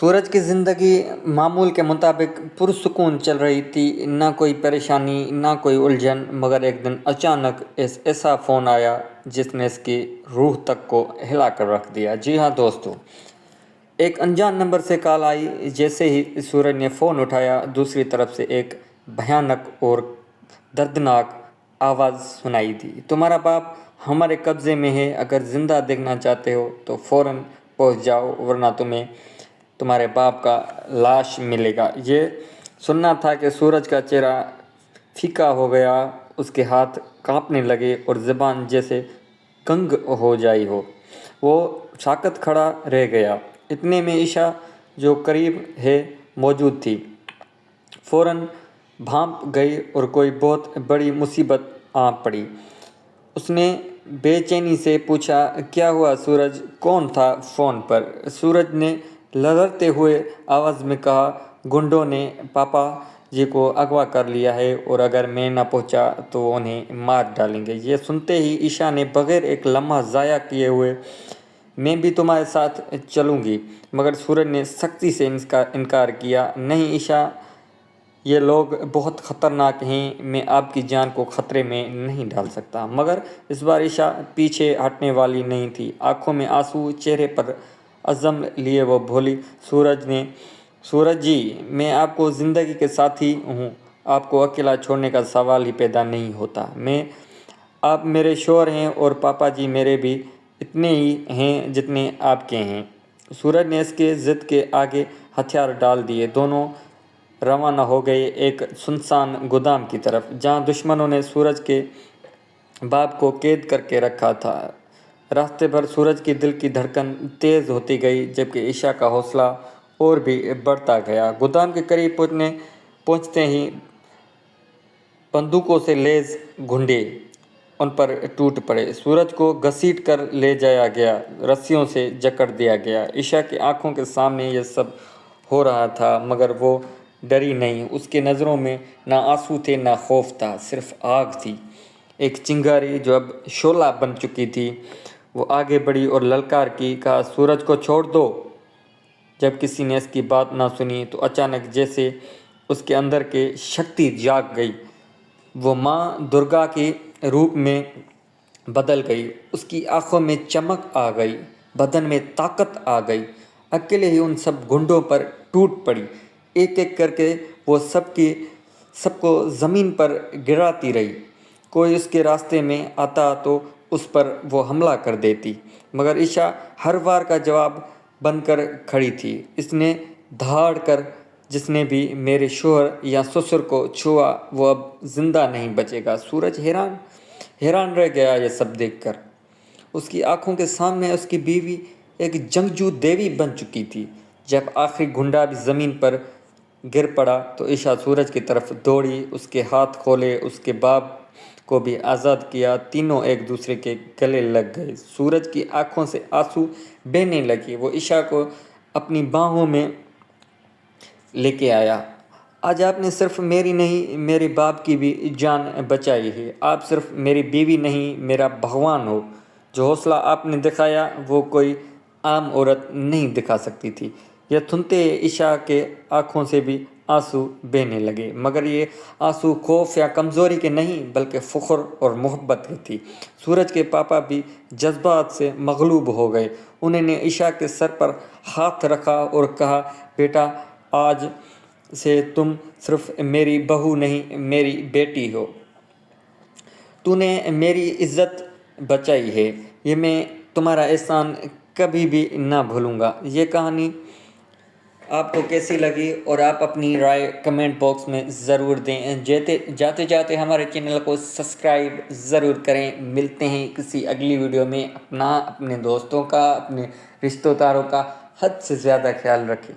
सूरज की ज़िंदगी मामूल के मुताबिक पुरसुकून चल रही थी। ना कोई परेशानी, ना कोई उलझन। मगर एक दिन अचानक ऐसा फ़ोन आया जिसने इसकी रूह तक को हिला कर रख दिया। जी हाँ दोस्तों, एक अनजान नंबर से कॉल आई। जैसे ही सूरज ने फ़ोन उठाया, दूसरी तरफ से एक भयानक और दर्दनाक आवाज़ सुनाई दी। तुम्हारा बाप हमारे कब्ज़े में है। अगर ज़िंदा देखना चाहते हो तो फ़ौरन पहुंच जाओ, वरना तुम्हें तुम्हारे बाप का लाश मिलेगा। ये सुनना था कि सूरज का चेहरा फीका हो गया, उसके हाथ कांपने लगे और ज़बान जैसे कंग हो जाई हो। वो साकत खड़ा रह गया। इतने में ईशा, जो करीब है मौजूद थी, फ़ौरन भांप गई और कोई बहुत बड़ी मुसीबत आ पड़ी। उसने बेचैनी से पूछा, क्या हुआ सूरज? कौन था फ़ोन पर? सूरज ने लड़ते हुए आवाज़ में कहा, गुंडों ने पापा जी को अगवा कर लिया है और अगर मैं न पहुंचा तो उन्हें मार डालेंगे। ये सुनते ही ईशा ने बगैर एक लम्हा ज़ाया किए हुए, मैं भी तुम्हारे साथ चलूँगी। मगर सूरज ने सख्ती से इनकार किया। नहीं ईशा, ये लोग बहुत ख़तरनाक हैं, मैं आपकी जान को ख़तरे में नहीं डाल सकता। मगर इस बार ईशा पीछे हटने वाली नहीं थी। आंखों में आंसू, चेहरे पर अज़म लिए वो बोली, सूरज जी, मैं आपको ज़िंदगी के साथी हूँ। आपको अकेला छोड़ने का सवाल ही पैदा नहीं होता। आप मेरे शौहर हैं और पापा जी मेरे भी इतने ही हैं जितने आपके हैं। सूरज ने इसके ज़िद के आगे हथियार डाल दिए। दोनों रवाना हो गए एक सुनसान गोदाम की तरफ, जहां दुश्मनों ने सूरज के बाप को कैद करके रखा था। रास्ते भर सूरज की दिल की धड़कन तेज़ होती गई, जबकि ईशा का हौसला और भी बढ़ता गया। गोदाम के करीब पहुंचते ही बंदूकों से लैस घुंडे उन पर टूट पड़े। सूरज को घसीट कर ले जाया गया, रस्सियों से जकड़ दिया गया। ईशा की आंखों के सामने ये सब हो रहा था, मगर वो डरी नहीं। उसके नज़रों में ना आंसू थे, ना खौफ था, सिर्फ आग थी। एक चिंगारी जो अब शोला बन चुकी थी। वो आगे बढ़ी और ललकार की, कहा, सूरज को छोड़ दो। जब किसी ने इसकी बात ना सुनी तो अचानक जैसे उसके अंदर के शक्ति जाग गई। वो माँ दुर्गा के रूप में बदल गई। उसकी आंखों में चमक आ गई, बदन में ताकत आ गई। अकेले ही उन सब गुंडों पर टूट पड़ी। एक एक करके वो सबको ज़मीन पर गिराती रही। कोई उसके रास्ते में आता तो उस पर वो हमला कर देती, मगर ईशा हर वार का जवाब बनकर खड़ी थी। इसने धाड़ कर, जिसने भी मेरे शोहर या ससुर को छुआ वो अब जिंदा नहीं बचेगा। सूरज हैरान रह गया ये सब देखकर। उसकी आंखों के सामने उसकी बीवी एक जंगजू देवी बन चुकी थी। जब आखिरी गुंडा भी ज़मीन पर गिर पड़ा तो ईशा सूरज की तरफ दौड़ी, उसके हाथ खोले, उसके बाप को भी आज़ाद किया। तीनों एक दूसरे के गले लग गए। सूरज की आंखों से आंसू बहने लगे। वो ईशा को अपनी बाहों में लेके आया। आज आपने सिर्फ मेरी नहीं, मेरे बाप की भी जान बचाई है। आप सिर्फ मेरी बीवी नहीं, मेरा भगवान हो। जो हौसला आपने दिखाया वो कोई आम औरत नहीं दिखा सकती थी। यह सुनते ईशा के आँखों से भी आंसू बहने लगे, मगर ये आंसू खौफ या कमज़ोरी के नहीं, बल्कि फ़ख्र और मोहब्बत की थी। सूरज के पापा भी जज्बात से मगलूब हो गए। उन्होंने ईशा के सर पर हाथ रखा और कहा, बेटा, आज से तुम सिर्फ मेरी बहू नहीं, मेरी बेटी हो। तूने मेरी इज्जत बचाई है, ये मैं तुम्हारा एहसान कभी भी ना भूलूंगा। ये कहानी आपको कैसी लगी और आप अपनी राय कमेंट बॉक्स में ज़रूर दें। जाते जाते हमारे चैनल को सब्सक्राइब ज़रूर करें। मिलते हैं किसी अगली वीडियो में। अपने दोस्तों का, अपने रिश्तेदारों का हद से ज़्यादा ख्याल रखें।